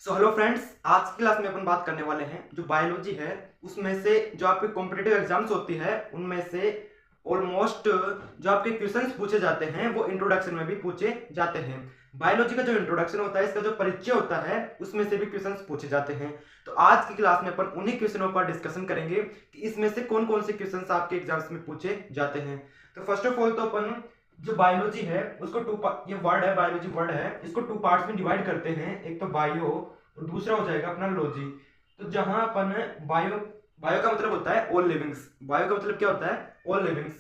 Hello friends, आज की class में अपन बात करने वाले हैं जो बायोलॉजी है उसमें से जो आपके कॉम्पिटिटिव एग्जाम्स होती है उनमें से ऑलमोस्ट जो आपके क्वेश्चंस पूछे जाते हैं वो इंट्रोडक्शन में भी पूछे जाते हैं। बायोलॉजी का जो इंट्रोडक्शन होता है, इसका जो परिचय होता है, उसमें से भी क्वेश्चंस पूछे जाते हैं। तो आज की क्लास में अपन उन्हीं क्वेश्चनों पर डिस्कशन करेंगे कि इसमें से कौन कौन से क्वेश्चंस आपके एग्जाम्स में पूछे जाते हैं। तो फर्स्ट ऑफ ऑल तो अपन जो बायोलॉजी है उसको ये वर्ड है, बायोलॉजी वर्ड है, इसको टू पार्ट्स में डिवाइड करते हैं। एक तो बायो और दूसरा हो जाएगा अपना लॉजी। तो जहां अपन बायो बायो का मतलब होता है ऑल लिविंग्स। बायो का मतलब क्या होता है? All livings.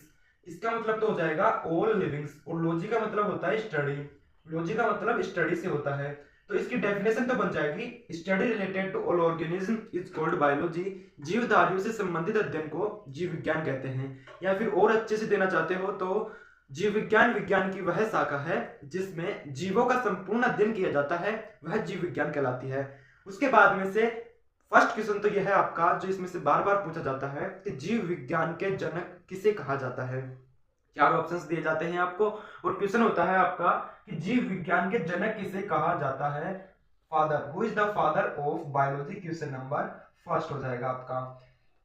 इसका मतलब तो हो जाएगा ऑल लिविंग्स। और लॉजी का मतलब होता है स्टडी। लॉजी का मतलब स्टडी से होता है। तो इसकी डेफिनेशन तो बन जाएगी study related to all organism is called biology. जीवधारियों से संबंधित अध्ययन को जीव विज्ञान कहते हैं। या फिर और अच्छे से देना चाहते हो तो जीव विज्ञान विज्ञान की वह शाखा है जिसमें जीवों का संपूर्ण अध्ययन किया जाता है, वह जीव विज्ञान कहलाती है। उसके बाद में से फर्स्ट क्वेश्चन तो यह है आपका, जो इसमें से बार बार पूछा जाता है कि जीव विज्ञान के जनक किसे कहा जाता है। चार ऑप्शंस दिए जाते हैं आपको और क्वेश्चन होता है आपका कि जीव विज्ञान के जनक किसे कहा जाता है। Father, who is the father of biology, question number first हो जाएगा आपका।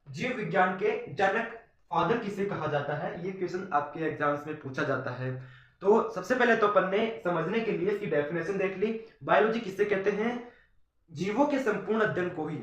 जीव विज्ञान के जनक फादर किसे कहा जाता है, ये क्वेश्चन आपके एग्जाम्स में पूछा जाता है। तो सबसे पहले तो अपन ने समझने के लिए इसकी डेफिनेशन देख ली। बायोलॉजी किसे कहते हैं? जीवों के संपूर्ण अध्ययन को ही,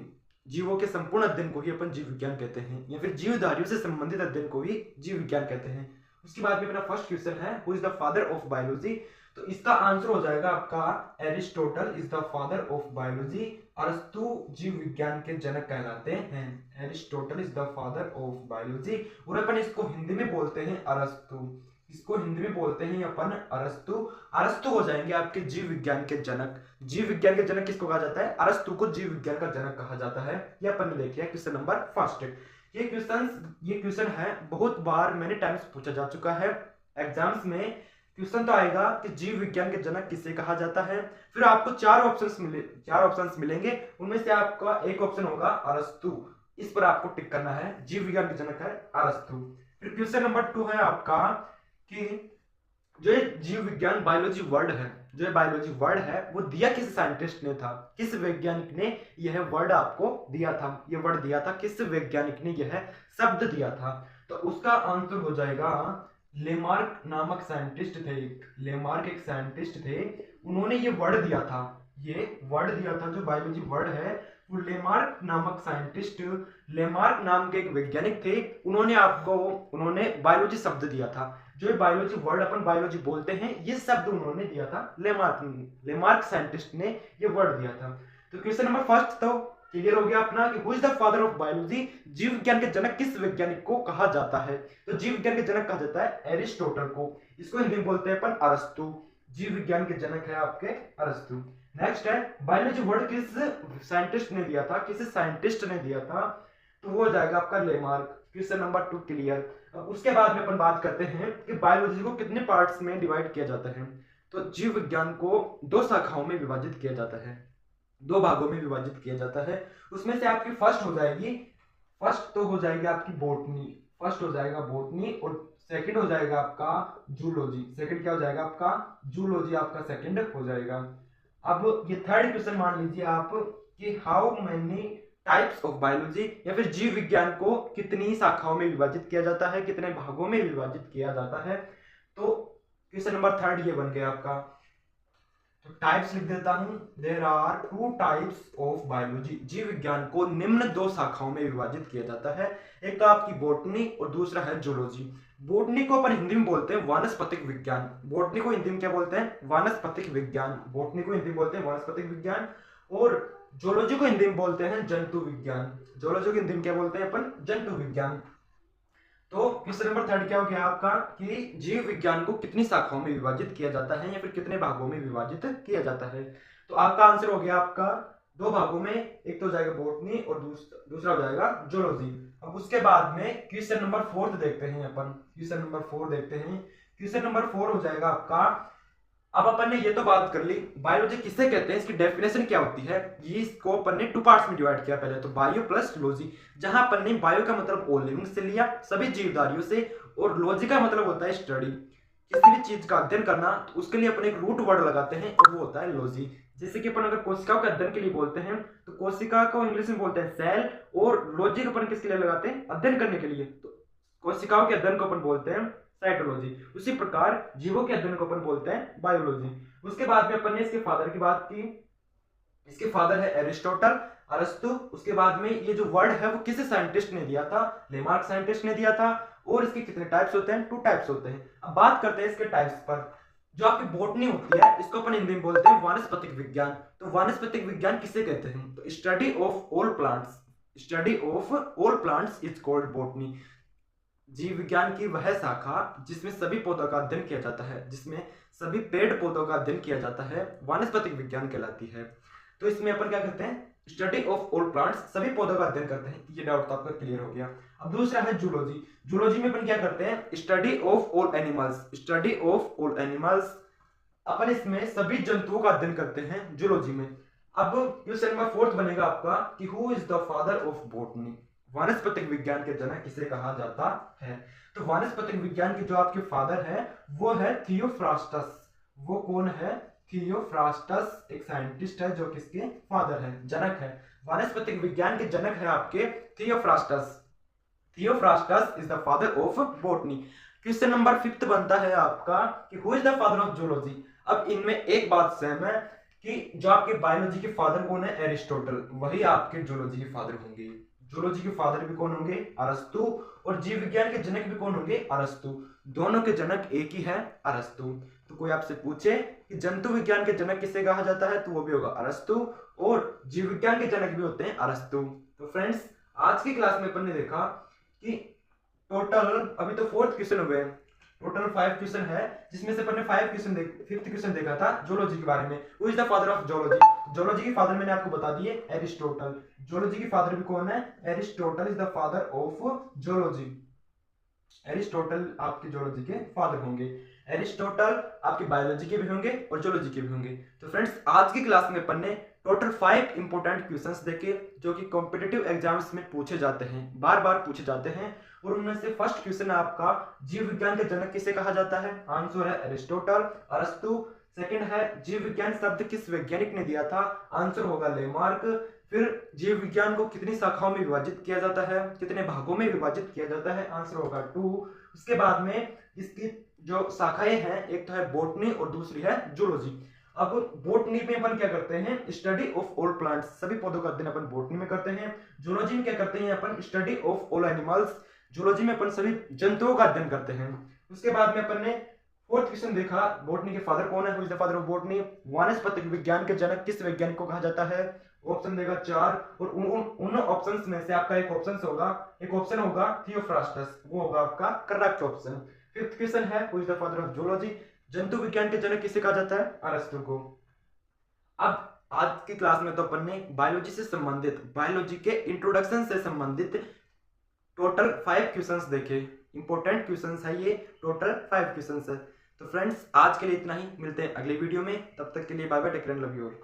जीवों के संपूर्ण अध्ययन को ही अपन जीव विज्ञान कहते हैं, या फिर जीवधारियों से संबंधित अध्ययन को ही जीव विज्ञान कहते हैं। उसके बाद में अपना फर्स्ट क्वेश्चन है who is the father of biology. तो इसका आंसर हो जाएगा आपका Aristotle is the father of biology. अरस्तु जीव विज्ञान के जनक कहलाते हैं। Aristotle is the father of biology. और अपन इसको हिंदी में बोलते हैं अरस्तु। इसको हिंदी में बोलते हैं अपन अरस्तु। अरस्तु हो जाएंगे आपके जीव विज्ञान के जनक। जीव विज्ञान के जनक किसको कहा जाता है? अरस्तु को जीव विज्ञान का जनक कहा जाता है। ये अपन ने देख लिया क्वेश्चन नंबर फर्स्ट। ये क्वेश्चन है बहुत बार मैंने टाइम्स पूछा जा चुका है एग्जाम्स में। क्वेश्चन तो आएगा कि जीव विज्ञान के जनक किसे कहा जाता है। फिर आपको चार ऑप्शंस मिलेंगे। उनमें से आपका एक ऑप्शन होगा अरस्तु। इस पर आपको टिक करना है, जीव विज्ञान के जनक है अरस्तु। फिर क्वेश्चन नंबर 2 है आपका कि जो जीव विज्ञान बायोलॉजी वर्ड है, जो बायोलॉजी वर्ड है वो दिया किस साइंटिस्ट ने था, किस वैज्ञानिक ने यह वर्ड आपको दिया था, ये वर्ड दिया था, किस वैज्ञानिक ने यह शब्द दिया था। तो उसका आंसर हो जाएगा लेमार्क नामक साइंटिस्ट थे। लेमार्क एक साइंटिस्ट थे, उन्होंने ये वर्ड दिया था। ये वर्ड दिया था जो बायोलॉजी वर्ड है वो लेमार्क नामक साइंटिस्ट, लेमार्क नाम के एक वैज्ञानिक थे। उन्होंने बायोलॉजी शब्द दिया था। जो बायोलॉजी वर्ड अपन बायोलॉजी बोलते हैं ये शब्द उन्होंने दिया था, लेमार्क साइंटिस्ट ने ये वर्ड दिया था। तो क्वेश्चन नंबर फर्स्ट तो क्लियर हो गया अपना कि who is the father of biology. जीव विज्ञान के जनक किस वैज्ञानिक को कहा जाता है? तो जीव विज्ञान के जनक कहा जाता है एरिस्टोटल को। इसको हिंदी में बोलते हैं अपन अरस्तु। जीव विज्ञान के जनक है आपके अरस्तु। नेक्स्ट है बायोलॉजी वर्ड किस साइंटिस्ट ने दिया था, किस साइंटिस्ट ने दिया था? तो वो हो जाएगा आपका लेमार्क। Question number 2 clear. उसके बाद में अपन बात करते हैं कि बायोलॉजी को कितने पार्ट्स में डिवाइड किया जाता है। तो जीव विज्ञान को दो शाखाओं में विभाजित किया जाता है, दो भागों में विभाजित किया जाता है। उसमें से आपकी फर्स्ट हो जाएगी आपकी बॉटनी। फर्स्ट हो जाएगा बॉटनी और सेकंड हो जाएगा आपका जूलॉजी। सेकंड क्या हो जाएगा आपका? जूलॉजी आपका सेकंड हो जाएगा। अब ये थर्ड क्वेश्चन मान लीजिए आप कि how many types of biology, या फिर जीव विज्ञान को कितनी शाखाओं में विभाजित किया जाता है, कितने भागों में विभाजित किया जाता है। तो क्वेश्चन नंबर 3 ये बन गया आपका। तो टाइप्स लिख देता हूं, there are 2 types of biology. जीव विज्ञान को निम्न 2 शाखाओं में विभाजित किया जाता है। एक तो आपकी बॉटनी और दूसरा है जूलॉजी। बॉटनी को अपन हिंदी में बोलते हैं वानस्पतिक विज्ञान। बॉटनी को हिंदी में क्या बोलते हैं? वानस्पतिक विज्ञान। बॉटनी को हिंदी में बोलते हैं वानस्पतिक विज्ञान। और जूलॉजी को हिंदी में बोलते हैं जंतु विज्ञान। जूलॉजी को हिंदी में क्या बोलते हैं अपन? जंतु विज्ञान। तो क्वेश्चन नंबर 3 क्या हो गया आपका कि जीव विज्ञान को कितनी शाखाओं में विभाजित किया जाता है या फिर कितने भागों में विभाजित किया जाता है। तो आपका आंसर हो गया आपका 2 भागों में। एक तो हो जाएगा बॉटनी और दूसरा हो जाएगा जूलॉजी। अब उसके बाद में क्वेश्चन नंबर 4 देखते हैं अपन। क्वेश्चन नंबर 4 देखते हैं। क्वेश्चन नंबर 4 हो जाएगा आपका। अब अपन ने ये तो बात कर ली बायोलॉजी किसे कहते हैं, इसकी डेफिनेशन क्या होती है। ये इसको अपन ने 2 पार्ट्स में डिवाइड किया। पहले तो बायो प्लस लॉजी, जहां अपन ने बायो का मतलब ऑल लिविंग से लिया, सभी जीवधारियों से, और लॉजी का मतलब होता है स्टडी, किसी भी चीज का अध्ययन करना। तो उसके लिए अपन एक रूट वर्ड लगाते हैं और वो होता है लॉजी। जैसे कि अपन अगर कोशिकाओं के अध्ययन के लिए बोलते हैं तो कोशिका को इंग्लिश में बोलते हैं सेल, और लॉजी अपन किसके लिए लगाते हैं, अध्ययन करने के लिए, तो कोशिकाओं के अध्ययन को अपन बोलते हैं साइटोलॉजी। उसी प्रकार जीवों के अध्ययन को अपन बोलते हैं बायोलॉजी। उसके बाद में अपन ने इसके फादर की बात की, इसके फादर है एरिस्टोटल, अरस्तु। उसके बाद में ये जो वर्ड है वो किसी साइंटिस्ट ने दिया था, लेमार्क साइंटिस्ट ने दिया था। और इसके कितने टाइप्स होते हैं, 2 टाइप्स होते हैं। अब बात करते हैं इसके टाइप्स पर। जो आपकी बोटनी होती है इसको अपन हिंदी में बोलते हैं वानस्पतिक विज्ञान। तो वानस्पतिक विज्ञान किसे कहते हैं, तो study of all plants, study of all plants is called botany. जीव विज्ञान की वह शाखा जिसमें सभी पौधों का अध्ययन किया जाता है, जिसमें सभी पेड़ पौधों का अध्ययन किया जाता है, वानस्पतिक विज्ञान कहलाती है। तो इसमें अपन क्या करते हैं, स्टडी ऑफ ऑल प्लांट्स, सभी पौधों का अध्ययन करते हैं। ये डाउट तो आपका क्लियर हो गया। अब दूसरा है जूलॉजी। जूलॉजी में अपन क्या करते हैं, study of all animals, study of all animals. अपन इसमें सभी जंतुओं का अध्ययन करते हैं जूलॉजी में। अब क्वेश्चन नंबर 4 बनेगा आपका कि who is the father of botany, वानस्पतिक विज्ञान के जनक किसे कहा जाता है। तो वानस्पतिक विज्ञान के जो आपके फादर है वो है थियोफ्रास्टस। वो कौन है, थियोफ्रास्टस, एक साइंटिस्ट है जो किसके फादर है, जनक है। वानस्पतिक विज्ञान के जनक है आपके Theophrastus. Theophrastus is the father of botany. Question number 5 बनता है आपका कि who is the father of zoology. अब इनमें एक बात सेम है कि जो आपके बायोलॉजी के फादर कौन है, एरिस्टोटल, वही आपके जूलॉजी के फादर होंगे। जूलॉजी के फादर भी कौन होंगे, अरस्तु। और जीव विज्ञान के जनक भी कौन होंगे, अरस्तु। दोनों के जनक एक ही है, अरस्तु। तो कोई आपसे पूछे कि जंतु विज्ञान के जनक किसे कहा जाता है, तो वो भी होगा अरस्तु, और जीव विज्ञान के जनक भी होते हैं अरस्तु। तो फ्रेंड्स, आज की क्लास में अपन ने देखा कि टोटल अभी तो 4th क्वेश्चन हुए, टोटल 5 क्वेश्चन है, जिसमें से अपन ने 5th क्वेश्चन देखा था जूलॉजी के बारे में। Who is the father of zoology. Zoology के फादर मैंने आपको बता दिए, एरिस्टोटल। जूलॉजी के फादर भी कौन है, Aristotle is the father of zoology. Aristotle आपके जूलॉजी के फादर होंगे। एरिस्टोटल आपके बायोलॉजी के भी होंगे और जूलॉजी के भी होंगे। तो फ्रेंड्स, आज की क्लास में अपन ने टोटल 5 इंपोर्टेंट क्वेश्चंस देखे जो कि कॉम्पिटिटिव एग्जाम्स में पूछे जाते हैं, बार बार पूछे जाते हैं। और उनमें से फर्स्ट क्वेश्चन है आपका, जीव विज्ञान के जनक किसे कहा जाता है, आंसर है एरिस्टोटल, अरस्तु। सेकंड है, जीव विज्ञान शब्द किस वैज्ञानिक ने दिया था, आंसर होगा लेमार्क। फिर जीव विज्ञान को कितनी शाखाओं में विभाजित किया जाता है, कितने भागों में विभाजित किया जाता है, आंसर होगा 2। उसके बाद में इसकी जो शाखाएं हैं, एक तो है बॉटनी और दूसरी है जूलॉजी। अब बॉटनी में अपन क्या करते हैं, स्टडी ऑफ ऑल प्लांट्स, सभी पौधों का अध्ययन अपन बॉटनी में करते हैं। जूलॉजी में क्या करते हैं अपन, study of all animals. Zoology में अपन सभी जंतुओं का अध्ययन करते हैं। उसके बाद में अपन ने 4th क्वेश्चन देखा, बॉटनी के फादर कौन है, who is the father of botany. वानस्पतिक विज्ञान के जनक किस वैज्ञानिक को कहा जाता है, ऑप्शन देगा 4, और उन ऑप्शंस में से आपका एक ऑप्शन होगा थियोफ्रास्टस, वो होगा आपका करेक्ट ऑप्शन। 5th क्वेश्चन है, who is the father of zoology. जंतु विज्ञान के जनक किसे कहा जाता है, अरस्तु को। अब आज की क्लास में तो अपन ने बायोलॉजी से संबंधित, बायोलॉजी के इंट्रोडक्शन से संबंधित टोटल 5 क्वेश्चंस देखे। इंपॉर्टेंट क्वेश्चंस है ये, टोटल 5 क्वेश्चंस है। तो फ्रेंड्स, आज के लिए इतना ही, मिलते हैं अगले वीडियो में। तब तक के लिए bye bye, take care, love you all.